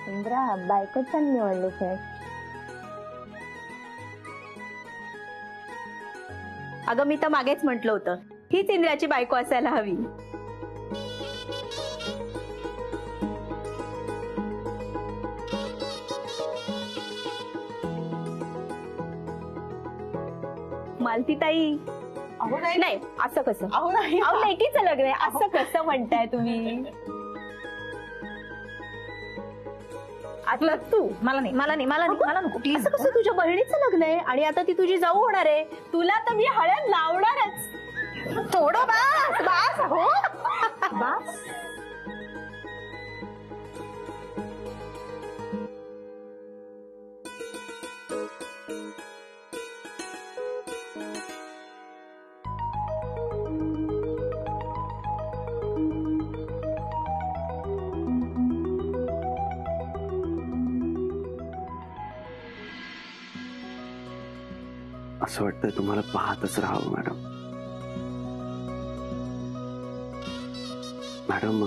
इंद्रा, बायको छान निवडलीस आहे. अगं मी तर मागेच म्हटलं होतं, हीच इंद्राची बायको असायला हवी. मालतीताई, अहो नाही नाही असं कसं? अहो नाही अहो लेकीचं लग्न आहे असं कसं म्हणताय तुम्ही? आता तू मला नको प्लीज. असं कसं? तुझ्या बहिणीचं लग्न आहे आणि आता ती तुझी जाऊ होणार आहे. तुला तर मी हळद लावणारच. थोडं बस बस हो बस. असं वाटतंय तुम्हाला पाहतच राहावं मॅडम. मॅडम,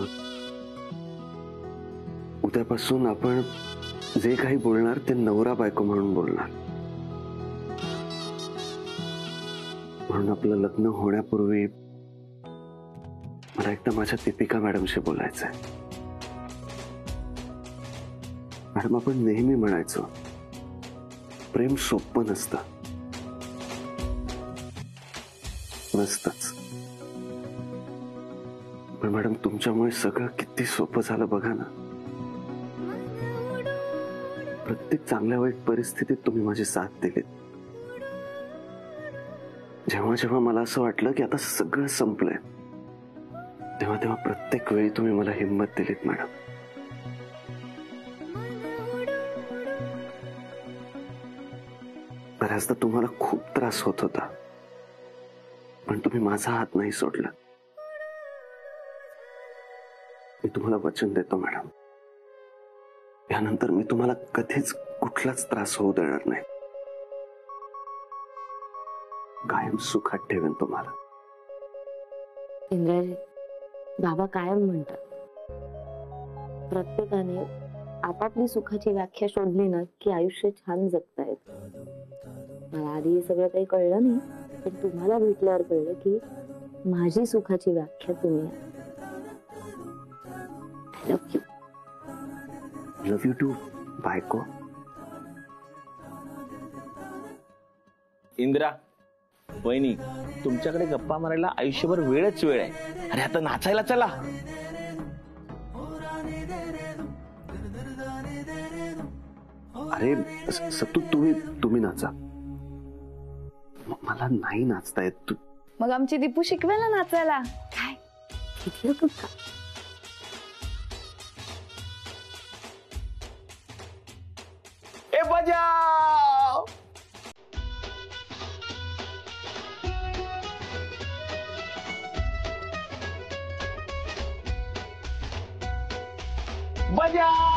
उद्यापासून आपण जे काही बोलणार ते नवरा बायको म्हणून बोलणार. म्हणून आपलं लग्न होण्यापूर्वी मला एकदा माझ्या दीपिका मॅडमशी बोलायचंय. मॅडम, आपण नेहमी म्हणायचो प्रेम सोपं नसतं. नसतंच. पण मॅडम, तुमच्यामुळे सगळं किती सोपं झालं बघा ना. प्रत्येक चांगल्या वाईट परिस्थितीत तुम्ही माझी साथ दिलीत. जेव्हा जेव्हा मला असं वाटलं की आता सगळं संपलंय, तेव्हा तेव्हा प्रत्येक वेळी तुम्ही मला हिंमत दिलीत मॅडम. बऱ्याचदा तुम्हाला खूप त्रास होत होता, पण तुम्ही माझा हात नाही सोडला. मी तुम्हाला वचन देतो मॅडम, यानंतर मी तुम्हाला कधीच कुठलाच त्रास होऊ देणार नाही. कायम सुखात ठेवेन तुम्हाला. इंद्राजी, बाबा कायम म्हणतात प्रत्येकाने आपापली सुखाची व्याख्या शोधली ना की आयुष्य छान जगता येतं. मला आधी हे सगळं काही कळलं नाही, पण तुम्हाला भेटल्यावर कळलं की माझी सुखाची व्याख्या तुम्ही. I love you. Love you too बायको. इंद्रा, वहिनी, तुमच्याकडे गप्पा मारायला आयुष्यभर वेळच वेळ आहे. अरे आता नाचायला चला. अरे सत्तू, तुम्ही नाचा. मला नाही नाचता येत. मग आमची दीपू शिकवेल ना नाचायला. काय ए बजाव. बजाव.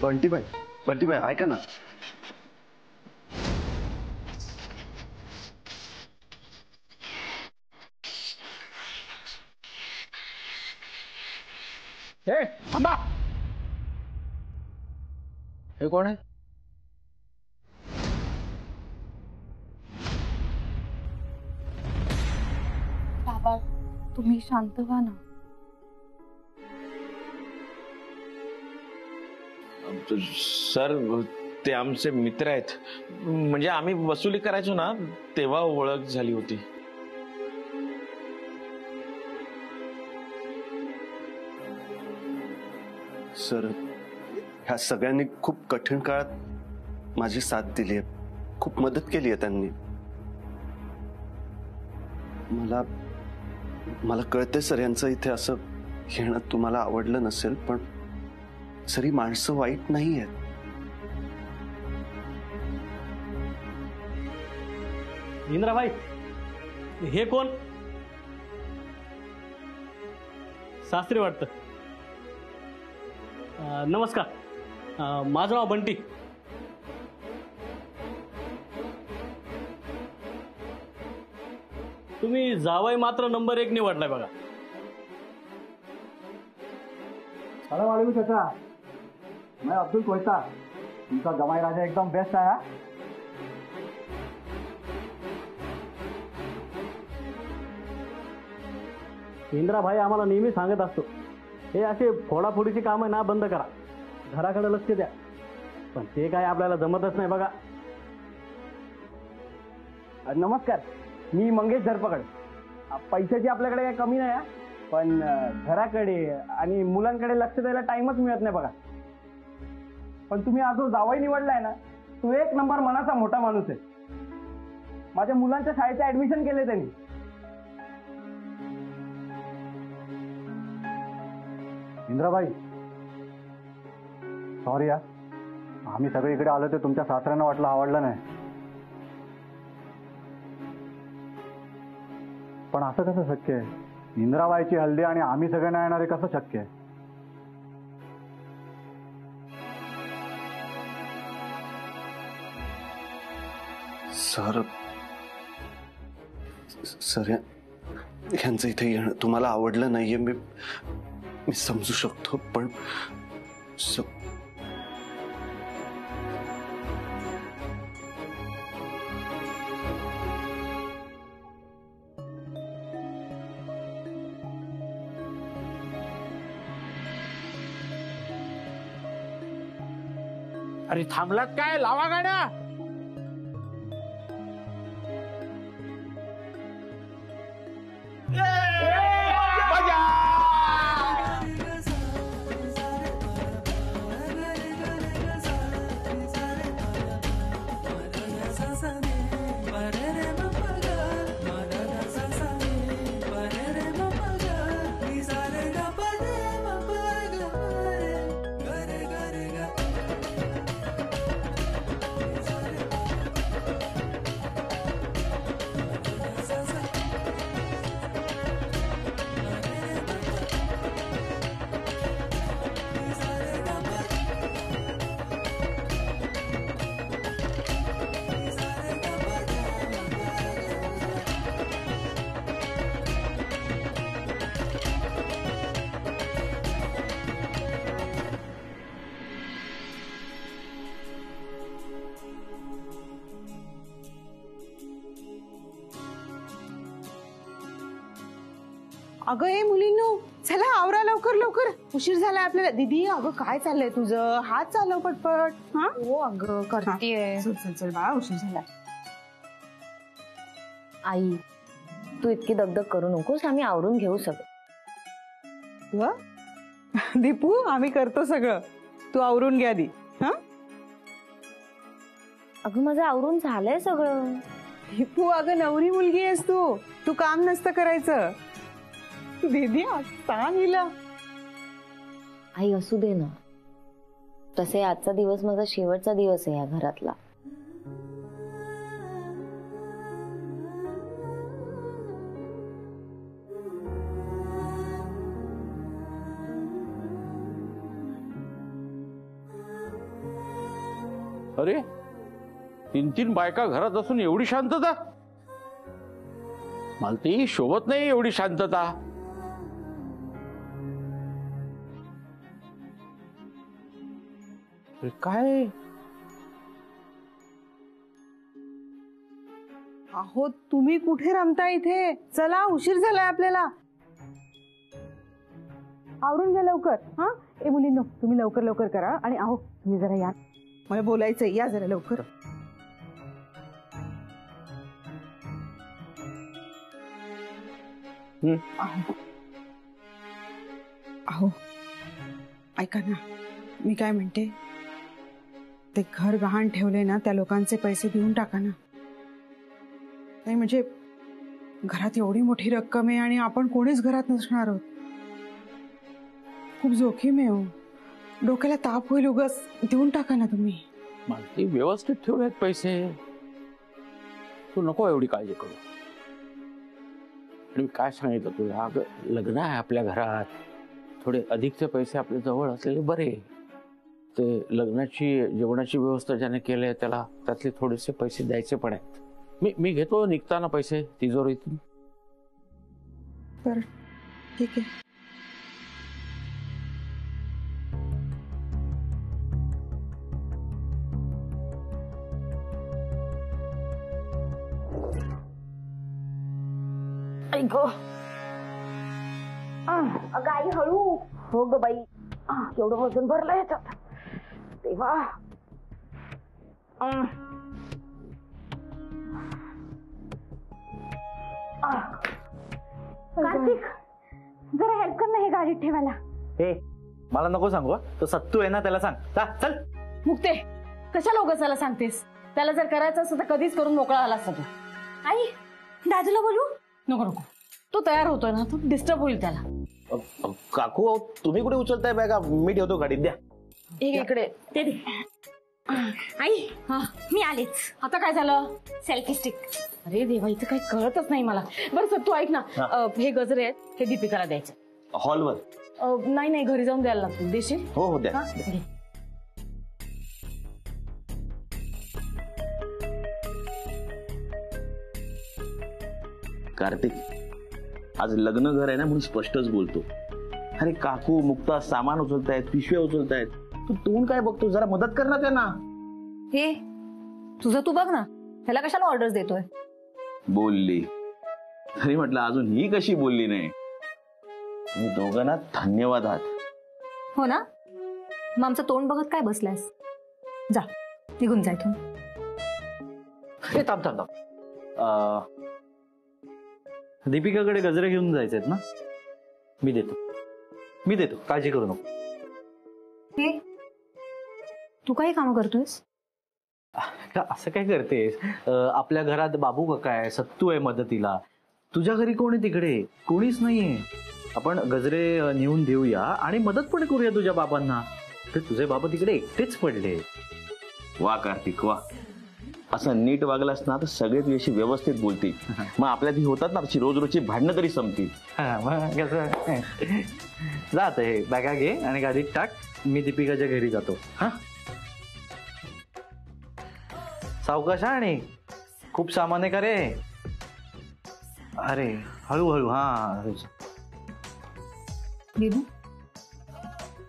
बंटीबाई ऐका ना. हे थांबा. हे कोण आहे? बाबा तुम्ही शांत व्हा ना. सर ते आमचे मित्र आहेत. म्हणजे आम्ही वसुली करायचो ना तेव्हा ओळख झाली होती. सर, ह्या सगळ्यांनी खूप कठीण काळात माझी साथ दिली आहे, खूप मदत केली आहे त्यांनी. मला कळते सर, यांचं इथे असं येणं तुम्हाला आवडलं नसेल, पण सर ही माणसं वाईट नाही आहेत. इंद्राबाई, हे कोण? सासरे वाटतं. नमस्कार, माझं नाव बंटी. तुम्ही जावई मात्र नंबर 1 निवडलाय बघा. सलाम वालेकुम चाचा. मैं अब्दुल कोयता. तुमचा जमाई राजा एकदम बेस्ट आहे. इंद्राभाई आम्हाला नेहमी सांगत असतो, हे असे फोडाफोडीची कामं ना बंद करा, घराकडे लक्ष द्या. पण ते काय आपल्याला जमतच नाही बघा. नमस्कार, मी मंगेश धरपकड. पैशाची आपल्याकडे काही कमी नाही, पण घराकडे आणि मुलांकडे लक्ष द्यायला टाइमच मिळत नाही बघा. पण तुम्ही आज जो जावई निवडलाय ना, तो 1 नंबर मनाचा मोठा माणूस आहे. माझ्या मुलांच्या शाळेचे ऍडमिशन केले त्यांनी. इंद्राबाई, सॉरी या, आम्ही सगळे इकडे आलो ते तुमच्या सासऱ्यांना वाटलं आवडलं नाही. पण असं कसं शक्य आहे? इंद्राबाईची हल्दी आणि आम्ही सगळे नाही येणारे कसं शक्य आहे? सर, यांचं इथे येणं तुम्हाला आवडलं नाहीये, मी समजू शकतो, पण अरे थांबलात काय? लावा गाड्या. अगं हे मुलींनो, चला आवरा लवकर लवकर, उशीर झालाय आपल्याला. दीदी अगं काय चाललंय तुझं? हात चालव पटपट. हा हो अगं करतीये. चल चल चल बाळा, उशीर झालाय. आई, तू इतकी दगदग करू नकोस, आम्ही आवरून घेऊ सगळं. दीपू, आम्ही करतो सगळं, तू आवरून घ्या आधी. हा अगं माझं आवरून झालंय सगळं. दीपू अगं नवरी मुलगी आहेस तू काम नसतं करायचं. दीदी सांग हिला. आई असू दे ना, तसे आजचा दिवस माझा शेवटचा दिवस आहे या घरातला. अरे 3-3 बायका घरात असून एवढी शांतता? मला ती शोभत नाही एवढी शांतता. अरे काय? अहो तुम्ही कुठे रमता इथे? चला, उशीर झालाय आपल्याला. आवरून घ्या लवकर. हा, ए मुलींनो, तुम्ही लवकर लवकर करा. आणि अहो तुम्ही जरा या, मला बोलायचंय, या जरा लवकर. अहो अहो, ऐका ना, मी काय म्हणते, ते घर गहाण ठेवले ना, त्या लोकांचे पैसे देऊन टाका ना. नाही म्हणजे घरात एवढी मोठी रक्कम आहे आणि आपण कोणीच घरात नसणार आहोत. खूप जोखीम आहे हो. डोक्याला ताप होईल उगाच. देऊन टाका ना तुम्ही. मला ती व्यवस्थित ठेवलेत पैसे. तू नको एवढी काळजी करू. आणि काय सांगितलं तुला, अगं लग्न आहे आपल्या घरात, थोडे अधिकचे पैसे आपल्या जवळ असलेले बरे. ते लग्नाची जेवणाची व्यवस्था ज्याने केली आहे त्याला त्यातले थोडेसे पैसे द्यायचे पण आहेत. मी घेतो निघताना पैसे तिजोरीतून. बरं, ठीक आहे. गाई हळू. हो ग बाई, केवढं वजन भरलं याच्यात तेव्हा. कार्तिक, जरा हेल्प कर ना हे गाडीत ठेवायला. हे मला नको सांगू. तो सत्तू आहे ना, त्याला सांग. चल. मुक्ते, कशाला उगाच त्याला सांगतेस? त्याला जर करायचं असतं तर कधीच करून मोकळा आला असता. आई, दादूला बोलू? नको नको, तो तयार होतोय ना, तो डिस्टर्ब होईल त्याला. काकू अहो, तुम्ही कुठे उचलताय बॅगा? मी ठेवतो गाडीत, द्या. इकडे ते दे. आई, हा मी आलेच. आता काय झालं? Selfie stick. अरे देवा, इथं काही कळतच नाही मला. बरं सर, तू ऐक ना, हे गजरे आहेत, हे दीपिकाला द्यायचे. हॉलवर? नाही, घरी जाऊन द्यायला लागतील. देशील? हो द्या. घे. कार्तिक, आज लग्न घर आहे ना म्हणून स्पष्टच बोलतो. अरे काकू मुक्ता सामान उचलतायत, पिशव्या उचलतायत, तू तोंड काय बघतो? जरा मदत कर ना त्यांना. हे तुझं तू बघ ना, त्याला कशाला ऑर्डर्स देतोय? बोलली तरी म्हटलं अजून ही कशी बोलली नाही. तुम्ही दोघांना धन्यवाद आहात. हो ना, मग आमचं तोंड बघत काय बसलायस? जा, निघून जा इथून. हे थांब. दीपिकाकडे गजरे घेऊन जायचेत ना? मी देतो, काळजी करू नको. हे तू काही काम करतोयस? असं काय करतेस? आपल्या घरात बाबू काका आहे, सत्तू आहे मदतीला. तुझ्या घरी कोणी? तिकडे कोणीच नाहीये. आपण गजरे नेऊन देऊया आणि मदत पण करूया तुझ्या बाबांना. तर तुझे बाबा तिकडे एकटेच पडले. वा कार्तिक वा, असं नीट वागलास ना तर सगळे तुझ्याशी व्यवस्थित बोलतील. मग आपल्या ती होतात ना तशी रोज रोजची भांडणं तरी संपतील. जात हे बॅगा घे आणि गाडीत टाक. मी दीपिकाच्या घरी जातो. हा, सावकाश आणि खूप सामान आहे का रे? अरे हळूहळू. हा बेबू,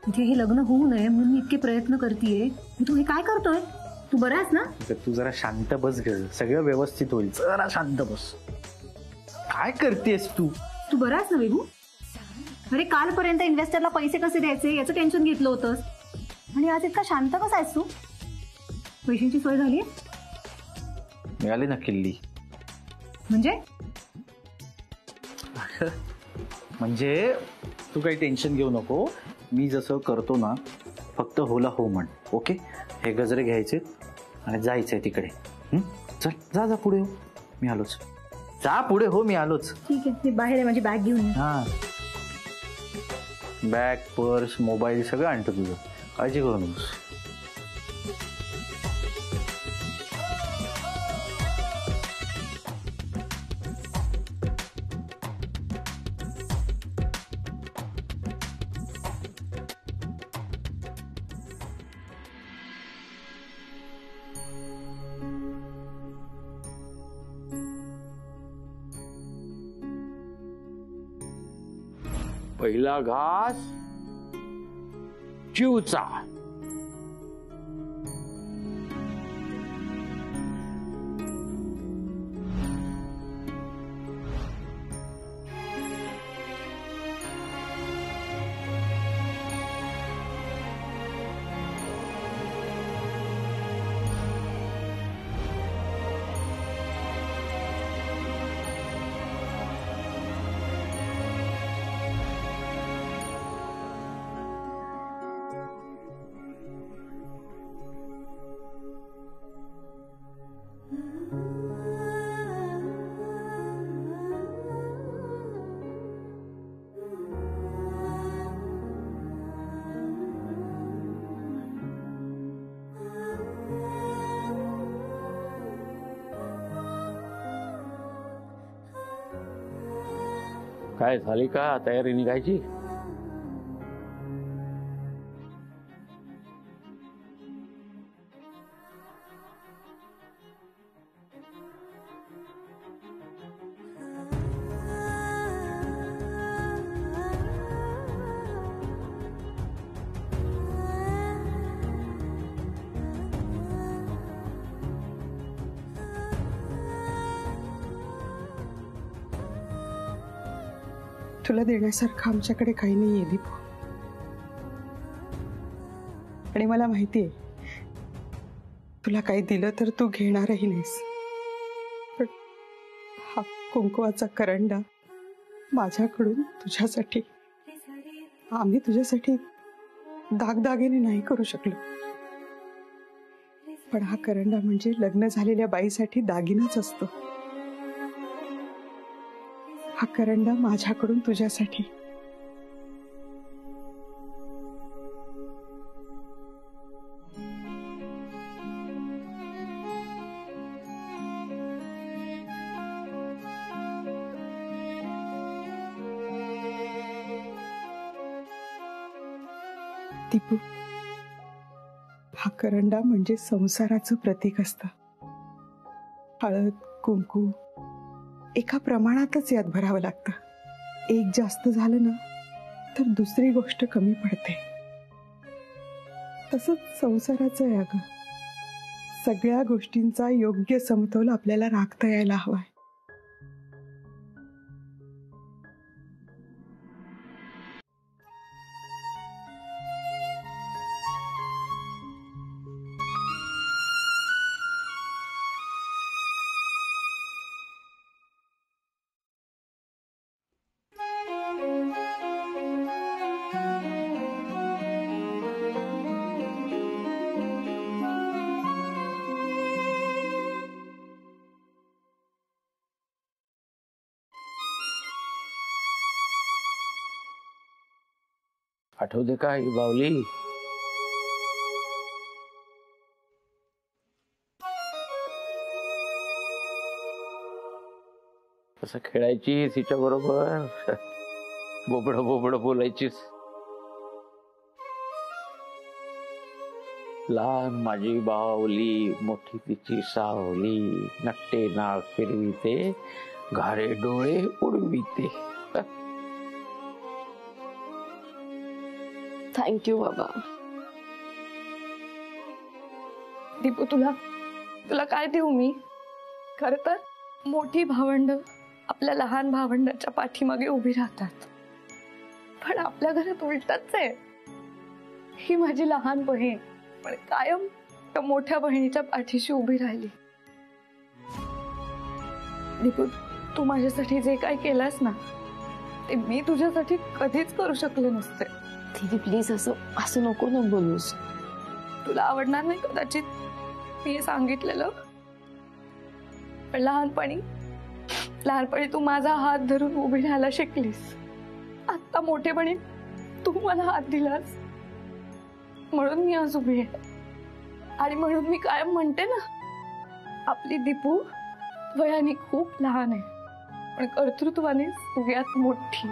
इथे हे लग्न होऊ नये म्हणून मी इतके प्रयत्न करतेय. तू हे काय करतोय? तू बरा आहेस ना? तू जरा शांत बस ग, सगळं व्यवस्थित होईल. जरा शांत बस. काय करतेस तू? तू बरा आहेस ना बेबू? अरे कालपर्यंत इन्व्हेस्टरला पैसे कसे द्यायचे याचं टेन्शन घेतलं होतंस आणि आज इतका शांत कसा आहेस तू? पैशांची सोय झाली? मिळाली ना किल्ली. म्हणजे तू काही टेन्शन घेऊ नको. मी जसं करतो ना, फक्त होला हो म्हण. ओके, हे गजरे घ्यायचे आणि जायचंय तिकडे. चल जा पुढे हो, मी आलोच. जा पुढे हो, मी आलोच. ठीक आहे, मी बाहेर आहे, माझी बॅग घेऊन ये. हा, बॅग, पर्स, मोबाईल सगळं आणतो तुझं, काळजी करू नकोस. पहिला घास चिवचा. काय झाली का तयारी निघायची? तुला देण्यासारखं आमच्याकडे काही नाहीये दीपू. आणि मला माहितीये तुला काही दिलं तर तू घेणारही नाहीस. पण हा कुंकवाचा करंडा माझ्याकडून तुझ्यासाठी, आम्ही तुझ्यासाठी दागदागिने नाही करू शकलो, पण हा करंडा म्हणजे लग्न झालेल्या बाईसाठी दागिनाच असतो. हा करंडा माझ्याकडून तुझ्यासाठी. दीपू, हा करंडा म्हणजे संसाराचं प्रतीक असतं. हळद कुंकू एका प्रमाणातच यात भरावं लागतं. एक जास्त झालं ना तर दुसरी गोष्ट कमी पडते. तसंच संसाराचं आहे अगं. सगळ्या गोष्टींचा योग्य समतोल आपल्याला राखता यायला हवाय. आठवते का ही बावली? कसं खेळायची तिच्या बरोबर, बोबड बोबड बोलायचीच. लहान माझी बावली, मोठी तिची सावली, नट्टे नाळ फिरविते, घारे डोळे उडविते. थँक्यू बाबा. दीपू, तुला काय देऊ मी? खर तर मोठी भावंड आपल्या लहान भावंडाच्या पाठीमागे उभी राहतात, पण आपल्या घरात उलटच आहे. ही माझी लहान बहीण पण कायम त्या मोठ्या बहिणीच्या पाठीशी उभी राहिली. दीपू, तू माझ्यासाठी जे काय केलंस ना ते मी तुझ्यासाठी कधीच करू शकले नसते. दीदी प्लीज असं नको ना बोलूस. तुला आवडणार नाही कदाचित मी हे सांगितलेलं, पण लहानपणी तू माझा हात धरून उभी राहायला शिकलीस. आता मोठेपणी तू मला हात दिलास म्हणून मी आज उभी आहे. आणि म्हणून मी कायम म्हणते ना, आपली दीपू वयाने खूप लहान आहे पण कर्तृत्वाने सगळ्यात मोठी.